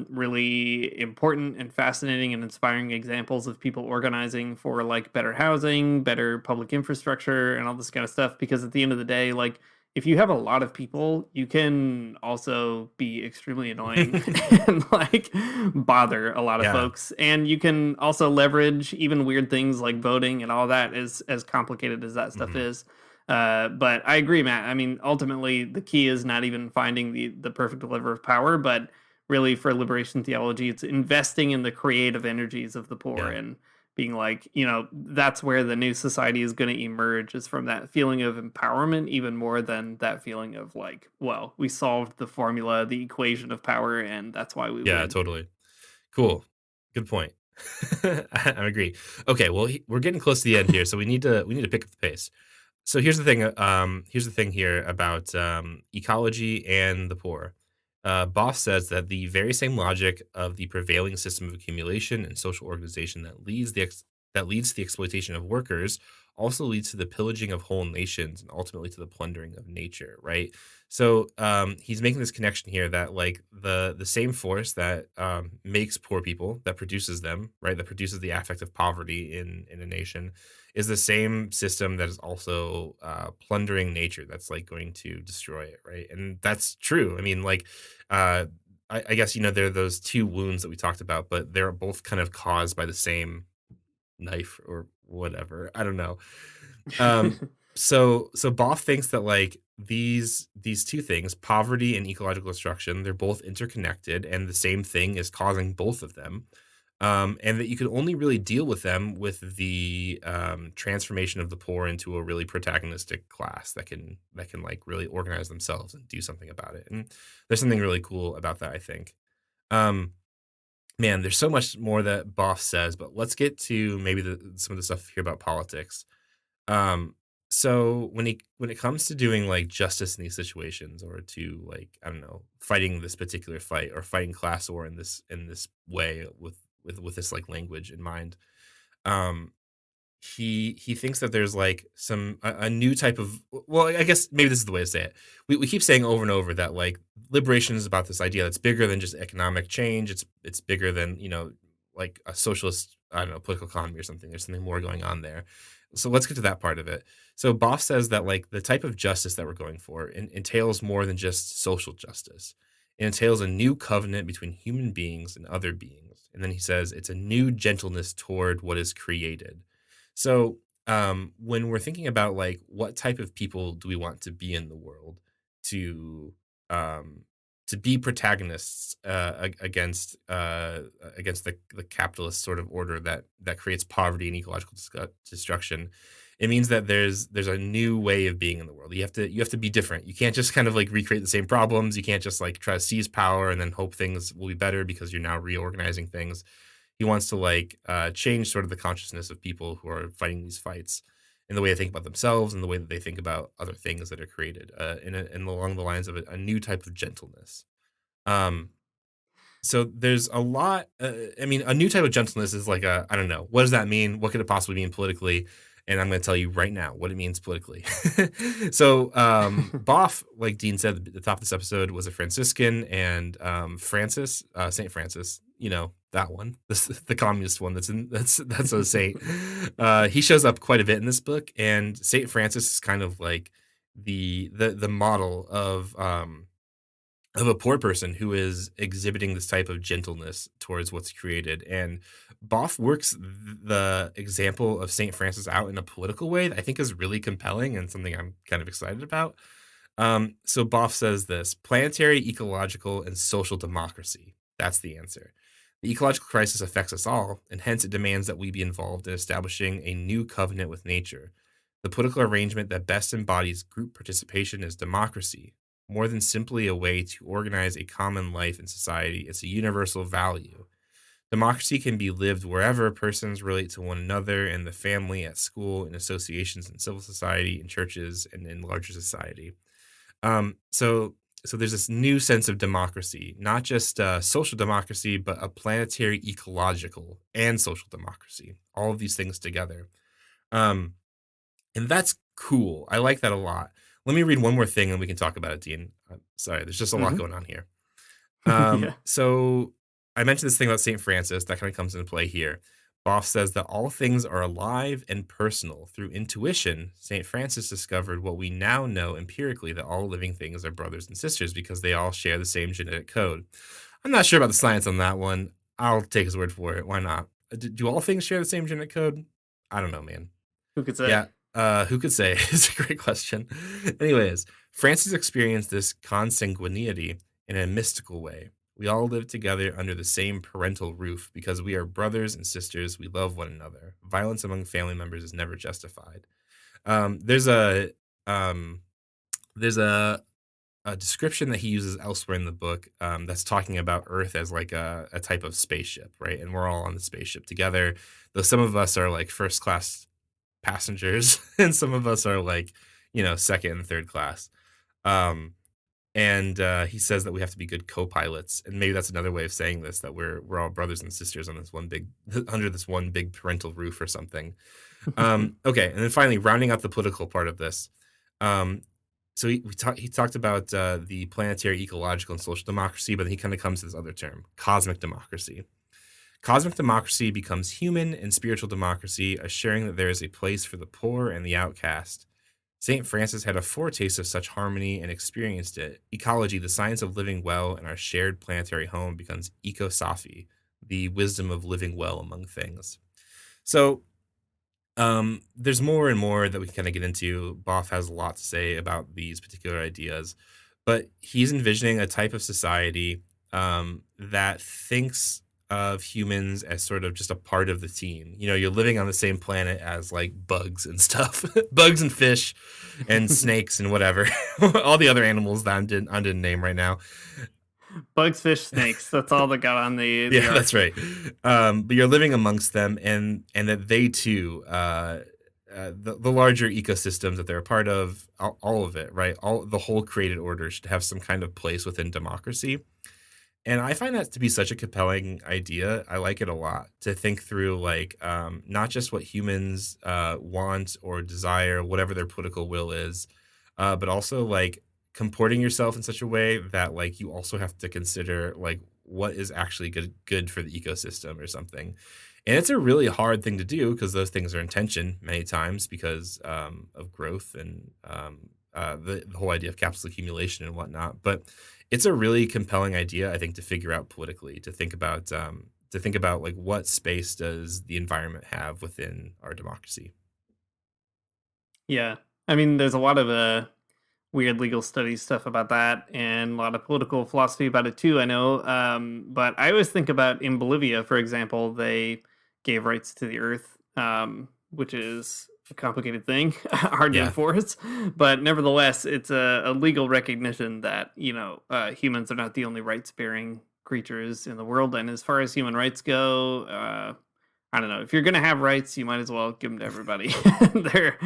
really important and fascinating and inspiring examples of people organizing for like better housing, better public infrastructure, and all this kind of stuff. Because at the end of the day, like if you have a lot of people, you can also be extremely annoying and like bother a lot of Yeah. folks. And you can also leverage even weird things like voting and all that, as complicated as that stuff Hmm. is. But I agree, Matt. I mean, ultimately, the key is not even finding the perfect lever of power, but really for liberation theology, it's investing in the creative energies of the poor Yeah. and being like, that's where the new society is going to emerge, is from that feeling of empowerment, even more than that feeling of like, well, we solved the formula, the equation of power, and that's why we Yeah. win. Totally. Cool. Good point. I agree. Okay. Well, we're getting close to the end here, so we need to pick up the pace. So here's the thing here about ecology and the poor. Boff says that the very same logic of the prevailing system of accumulation and social organization that leads to the exploitation of workers also leads to the pillaging of whole nations and ultimately to the plundering of nature, right? So he's making this connection here that like the same force that makes poor people, that produces them, right, that produces the affect of poverty in a nation, is the same system that is also plundering nature. That's like going to destroy it, right? And that's true. I mean, like, I guess there are those two wounds that we talked about, but they're both kind of caused by the same knife or whatever. I don't know. Um, so Boff thinks that like these two things, poverty and ecological destruction, they're both interconnected, and the same thing is causing both of them. And that you can only really deal with them with the transformation of the poor into a really protagonistic class that can like really organize themselves and do something about it. And there's something really cool about that, I think. Um, Man, there's so much more that Boff says, but let's get to maybe some of the stuff here about politics. Um, so when it comes to doing like justice in these situations, or to like, I don't know, fighting this particular fight or fighting class war in this way with this like language in mind, um, he thinks that there's like a new type of, well, I guess maybe this is the way to say it. We keep saying over and over that like liberation is about this idea that's bigger than just economic change. It's bigger than like a socialist, I don't know, political economy or something. There's something more going on there. So let's get to that part of it. So Boff says that like the type of justice that we're going for entails more than just social justice. It entails a new covenant between human beings and other beings. And then he says it's a new gentleness toward what is created. So, when we're thinking about like what type of people do we want to be in the world to um, to be protagonists against the capitalist sort of order that creates poverty and ecological destruction, it means that there's a new way of being in the world. You have to be different. You can't just kind of like recreate the same problems. You can't just like try to seize power and then hope things will be better because you're now reorganizing things. He wants to like change sort of the consciousness of people who are fighting these fights in the way they think about themselves and the way that they think about other things that are created in along the lines of a new type of gentleness. Um, so there's a lot. I mean, a new type of gentleness is like I don't know. What does that mean? What could it possibly mean politically? And I'm going to tell you right now what it means politically. So, Boff, like Dean said at the top of this episode, was a Franciscan, and Francis, Saint Francis, that one, the communist one. That's a saint. He shows up quite a bit in this book, and Saint Francis is kind of like the model of a poor person who is exhibiting this type of gentleness towards what's created. And Boff works the example of St. Francis out in a political way that I think is really compelling and something I'm kind of excited about. So Boff says this: planetary, ecological, and social democracy. That's the answer. The ecological crisis affects us all, and hence it demands that we be involved in establishing a new covenant with nature. The political arrangement that best embodies group participation is democracy. More than simply a way to organize a common life in society, it's a universal value. Democracy can be lived wherever persons relate to one another, in the family, at school, in associations, in civil society, in churches, and in larger society. So there's this new sense of democracy, not just social democracy, but a planetary, ecological, and social democracy. All of these things together. Um, and that's cool. I like that a lot. Let me read one more thing and we can talk about it, Dean. Sorry, there's just a lot Hmm. going on here. Yeah. So I mentioned this thing about St. Francis that kind of comes into play here. Boff says that all things are alive and personal. Through intuition, St. Francis discovered what we now know empirically, that all living things are brothers and sisters because they all share the same genetic code. I'm not sure about the science on that one. I'll take his word for it. Why not? Do all things share the same genetic code? I don't know, man. Who could say? Yeah, who could say? It's a great question. Anyways, Francis experienced this consanguinity in a mystical way. We all live together under the same parental roof because we are brothers and sisters. We love one another. Violence among family members is never justified. Um, there's a um, there's a description that he uses elsewhere in the book that's talking about Earth as like a type of spaceship, right? And we're all on the spaceship together. Though some of us are like first class passengers and some of us are like second and third class. um And he says that we have to be good co-pilots, and maybe that's another way of saying this, that we're all brothers and sisters on this one big under this one big parental roof or something. Okay, and then finally, rounding out the political part of this, um, so he talked about the planetary, ecological, and social democracy, but then he kind of comes to this other term, cosmic democracy. Cosmic democracy becomes human and spiritual democracy, assuring that there is a place for the poor and the outcast. St. Francis had a foretaste of such harmony and experienced it. Ecology, the science of living well in our shared planetary home, becomes ecosophy, the wisdom of living well among things. So there's more and more that we can kind of get into. Boff has a lot to say about these particular ideas, but he's envisioning a type of society that thinks of humans as sort of just a part of the team. You know, you're living on the same planet as like bugs and stuff, bugs and fish and snakes and whatever, all the other animals that I didn't name right now. Bugs, fish, snakes. That's all that got on the Yeah, that's ark. right. But you're living amongst them, and that they too, the larger ecosystems that they're a part of, all of it, right? All the whole created order should have some kind of place within democracy. And I find that to be such a compelling idea. I like it a lot to think through, like, not just what humans want or desire, whatever their political will is, but also like comporting yourself in such a way that like you also have to consider like what is actually good for the ecosystem or something. And it's a really hard thing to do because those things are in tension many times because of growth and the whole idea of capital accumulation and whatnot. But it's a really compelling idea, I think, to figure out politically, to think about like what space does the environment have within our democracy. Yeah. I mean, there's a lot of weird legal studies stuff about that and a lot of political philosophy about it too, I know. But I always think about in Bolivia, for example, they gave rights to the earth, which is a complicated thing, hard to Yeah. enforce. But nevertheless, it's a legal recognition that, humans are not the only rights bearing creatures in the world. And as far as human rights go, I don't know. If you're gonna have rights, you might as well give them to everybody. they're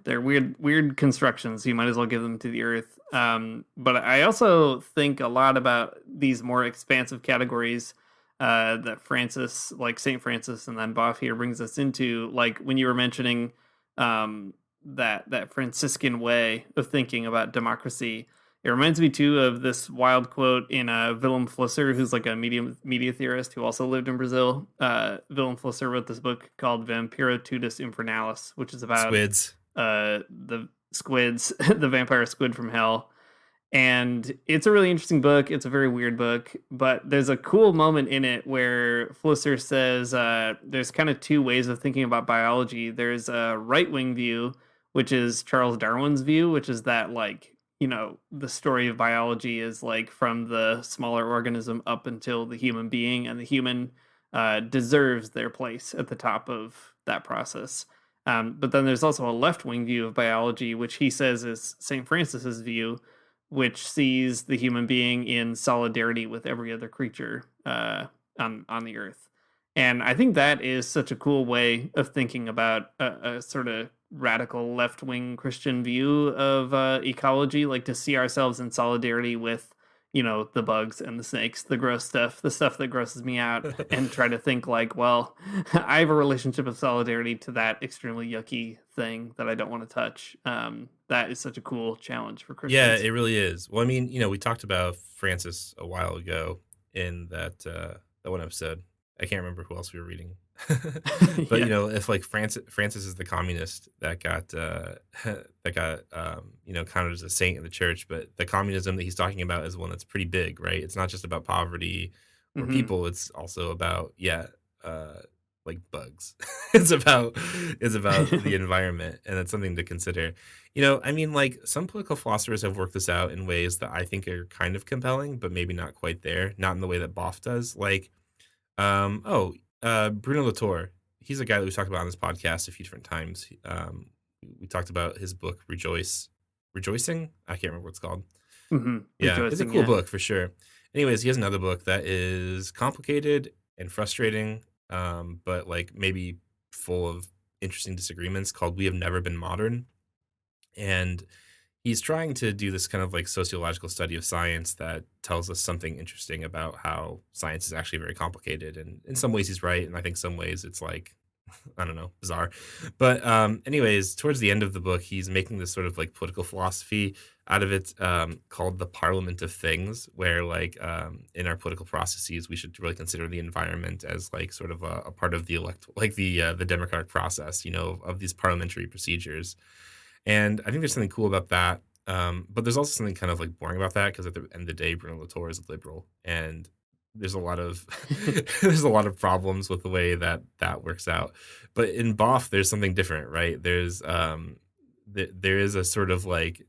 they're weird constructions. You might as well give them to the earth. But I also think a lot about these more expansive categories that Francis, like Saint Francis, and then Boff here brings us into. Like when you were mentioning that Franciscan way of thinking about democracy. It reminds me too of this wild quote in Willem Flusser, who's like a media theorist who also lived in Brazil. Willem Flusser wrote this book called Vampiro Tutus Infernalis, which is about Squids. the squids, the vampire squid from hell. And it's a really interesting book. It's a very weird book, but there's a cool moment in it where Flusser says there's kind of two ways of thinking about biology. There's a right wing view, which is Charles Darwin's view, which is that, like, the story of biology is like from the smaller organism up until the human being, and the human deserves their place at the top of that process. But then there's also a left wing view of biology, which he says is St. Francis's view, which sees the human being in solidarity with every other creature on the earth. And I think that is such a cool way of thinking about a sort of radical left wing Christian view of ecology, like to see ourselves in solidarity with, the bugs and the snakes, the gross stuff, the stuff that grosses me out, and try to think like, well, I have a relationship of solidarity to that extremely yucky thing that I don't want to touch. That is such a cool challenge for Yeah, Christians. it really is. Well, I mean, you know, we talked about Francis a while ago in that one episode. I can't remember who else we were reading. But you Yeah. know, if like Francis is the communist that got that got counted as a saint in the church, but the communism that he's talking about is one that's pretty big, right? It's not just about poverty or Hmm. people, it's also about uh like bugs. It's about the environment, and it's something to consider. You know, I mean, like some political philosophers have worked this out in ways that I think are kind of compelling, but maybe not quite there. Not in the way that Boff does. Like, Bruno Latour. He's a guy that we've talked about on this podcast a few different times. We talked about his book, Rejoicing. I can't remember what it's called. Hmm. Yeah, it's a Rejoicing, cool yeah. book for sure. Anyways, he has another book that is complicated and frustrating, but like maybe full of interesting disagreements called "We Have Never Been Modern." And he's trying to do this kind of like sociological study of science that tells us something interesting about how science is actually very complicated. And in some ways, he's right, and I think some ways it's like I don't know, bizarre. But anyways, towards the end of the book, he's making this sort of like political philosophy out of it called the Parliament of Things, where like in our political processes, we should really consider the environment as like sort of a part of the like the democratic process, you know, of these parliamentary procedures. And I think there's something cool about that. But there's also something kind of like boring about that because at the end of the day, Bruno Latour is a liberal, and there's a lot of there's a lot of problems with the way that that works out. But in Boff, there's something different, right? There is a sort of like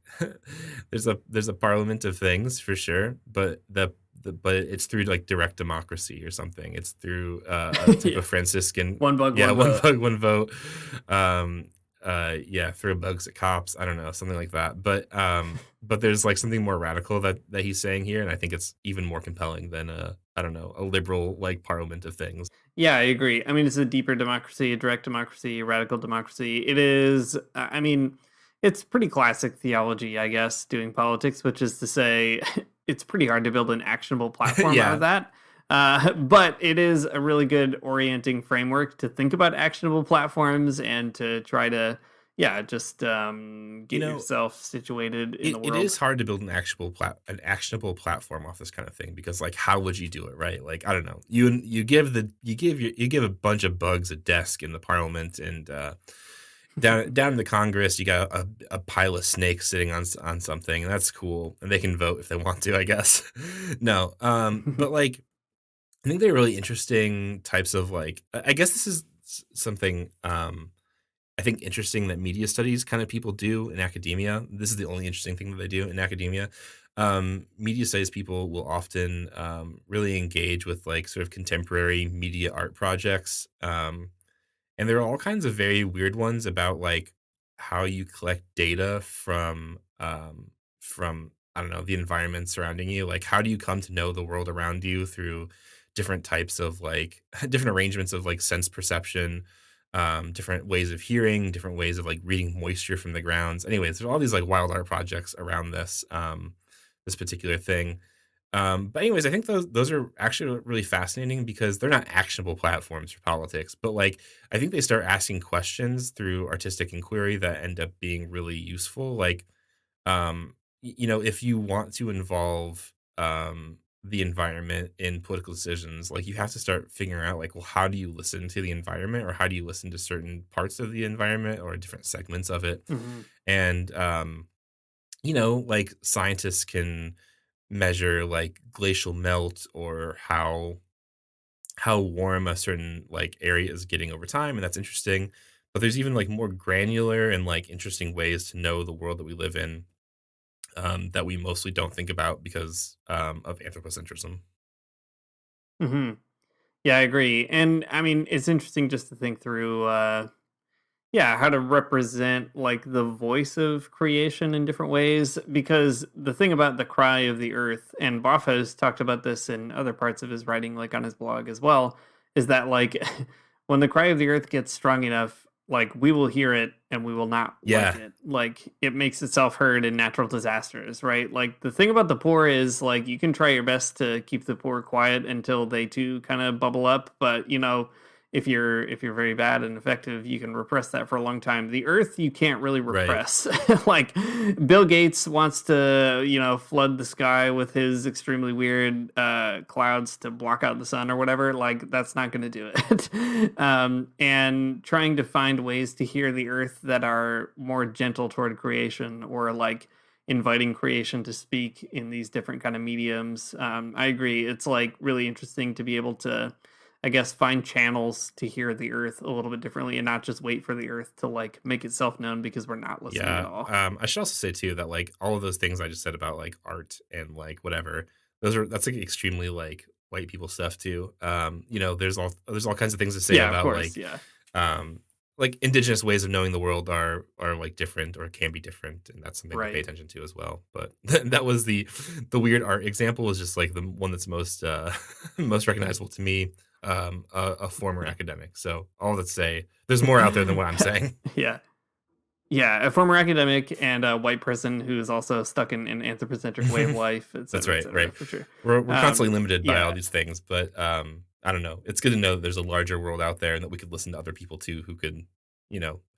there's a parliament of things for sure, but but it's through like direct democracy or something. It's through a type Yeah. of Franciscan, One bug, yeah, one one vote. bug, one vote. Um, yeah, throw bugs at cops. I don't know, something like that. But there's like something more radical that he's saying here, and I think it's even more compelling than a I don't know a liberal like parliament of things. Yeah, I agree. I mean, it's a deeper democracy, a direct democracy, a radical democracy. It is, I mean, it's pretty classic theology, I guess, doing politics, which is to say, it's pretty hard to build an actionable platform out of Yeah, that. But it is a really good orienting framework to think about actionable platforms and to try to, yeah, just you get know, yourself situated in the it world. is hard to build an actionable platform off this kind of thing because like how would you do it, right? Like I don't know. You give a bunch of bugs a desk in the parliament, and down in the Congress you got a pile of snakes sitting on something, and that's cool, and they can vote if they want to, I guess. No, but like I think they're really interesting types of like I guess this is something I think interesting that media studies kind of people do in academia. This is the only interesting thing that they do in academia. Media studies people will often really engage with like sort of contemporary media art projects. And there are all kinds of very weird ones about like how you collect data from I don't know the environment surrounding you. Like how do you come to know the world around you through different types of like different arrangements of like sense perception, different ways of hearing, different ways of like reading moisture from the grounds. Anyways, there's all these like wild art projects around this particular thing. But anyways, I think those are actually really fascinating because they're not actionable platforms for politics, but like I think they start asking questions through artistic inquiry that end up being really useful. Like you know, if you want to involve the environment in political decisions, like you have to start figuring out like, well, how do you listen to the environment, or how do you listen to certain parts of the environment or different segments of it? Hmm. And you know, like scientists can measure like glacial melt or how warm a certain like area is getting over time, and that's interesting. But there's even like more granular and like interesting ways to know the world that we live in that we mostly don't think about because of anthropocentrism. Hmm. Yeah, I agree. And I mean, it's interesting just to think through yeah, how to represent like the voice of creation in different ways, because the thing about the cry of the earth, and Boff has talked about this in other parts of his writing, like on his blog as well, is that like when the cry of the earth gets strong enough, like we will hear it and we will not like Yeah, it. Like it makes itself heard in natural disasters, right? Like the thing about the poor is like you can try your best to keep the poor quiet until they too kind of bubble up, but you know, if you're very bad and effective, you can repress that for a long time. The earth you can't really right. repress. Like Bill Gates wants to, you know, flood the sky with his extremely weird clouds to block out the sun or whatever. Like that's not going to do it. And trying to find ways to hear the earth that are more gentle toward creation, or like inviting creation to speak in these different kind of mediums. I agree. It's like really interesting to be able to, I guess, find channels to hear the earth a little bit differently and not just wait for the earth to like make itself known because we're not listening at Yeah. all. I should also say too that like all of those things I just said about like art and like whatever, that's like extremely like white people stuff too. You know, there's all kinds of things to say Yeah, of about course. Yeah. um like indigenous ways of knowing the world are like different or can be different, and that's something to pay Right. attention to as well. But that was the weird art example was just like the one that's most most recognizable to me, a former academic. So all that to say, there's more out there than what I'm saying. Yeah. Yeah, a former academic and a white person who is also stuck in an anthropocentric way of life, et That's cetera, right, right. for sure. We're constantly Um, limited by all yeah, these things, but I don't know. It's good to know that there's a larger world out there and that we could listen to other people too who could,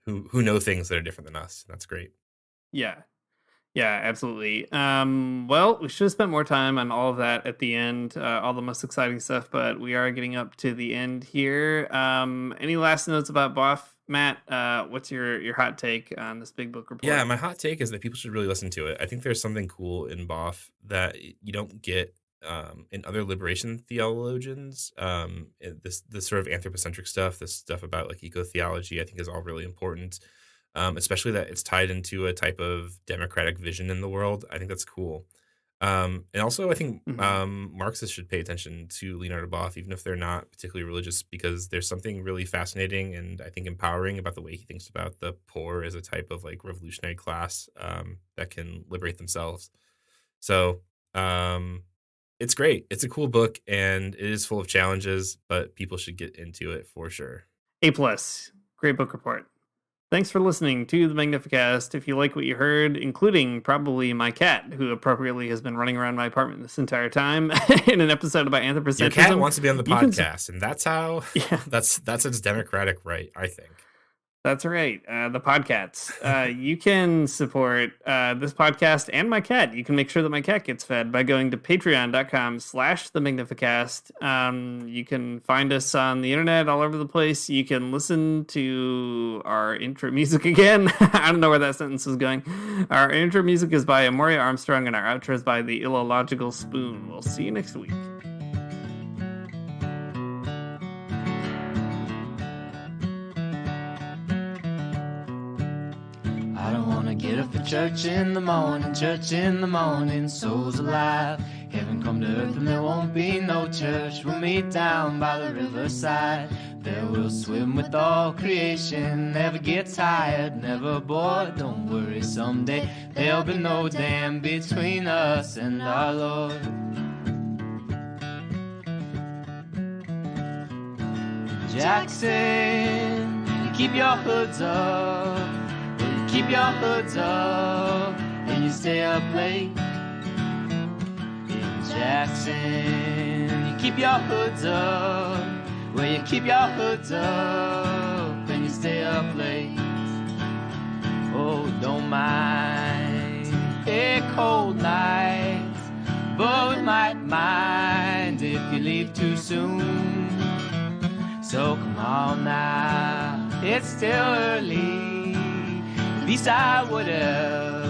who know things that are different than us. That's great. yeah, yeah, absolutely. Well, we should have spent more time on all of that at the end, all the most exciting stuff, but we are getting up to the end here. Any last notes about Boff, Matt? What's your hot take on this big book Yeah, report? my hot take is that people should really listen to it. I think there's something cool in Boff that you don't get in other liberation theologians. This sort of anthropocentric stuff, this stuff about like eco theology, I think is all really important. Especially that it's tied into a type of democratic vision in the world. I think that's cool. And also, I think Hmm. Marxists should pay attention to Leonardo Boff, even if they're not particularly religious, because there's something really fascinating and I think empowering about the way he thinks about the poor as a type of like revolutionary class that can liberate themselves. So um, it's great. It's a cool book and it is full of challenges, but people should get into it for sure. A plus, great book report. Thanks for listening to the Magnificast. If you like what you heard, including probably my cat, who appropriately has been running around my apartment this entire time in an episode about Your cat anthropocentrism, wants to be on the you can, podcast, and that's how yeah, that's its democratic right, I think. that's right. The podcasts. You can support this podcast and my cat. You can make sure that my cat gets fed by going to patreon.com/the Magnificast. You can find us on the internet all over the place. You can listen to our intro music again. I don't know where that sentence was going. Our intro music is by Amoria Armstrong and our outro is by the Illogical Spoon. We'll see you next week. I don't wanna get up for church in the morning, souls alive. Heaven come to earth and there won't be no church. We'll meet down by the riverside. There we'll swim with all creation. Never get tired, never bored. Don't worry, someday there'll be no dam between us and our Lord. Jackson, keep your hoods up. Keep your hoods up and you stay up late. In Jackson, you keep your hoods up. Well, you keep your hoods up and you stay up late. Oh, don't mind a cold night, but we might mind if you leave too soon. So come on now, it's still early. At least I would have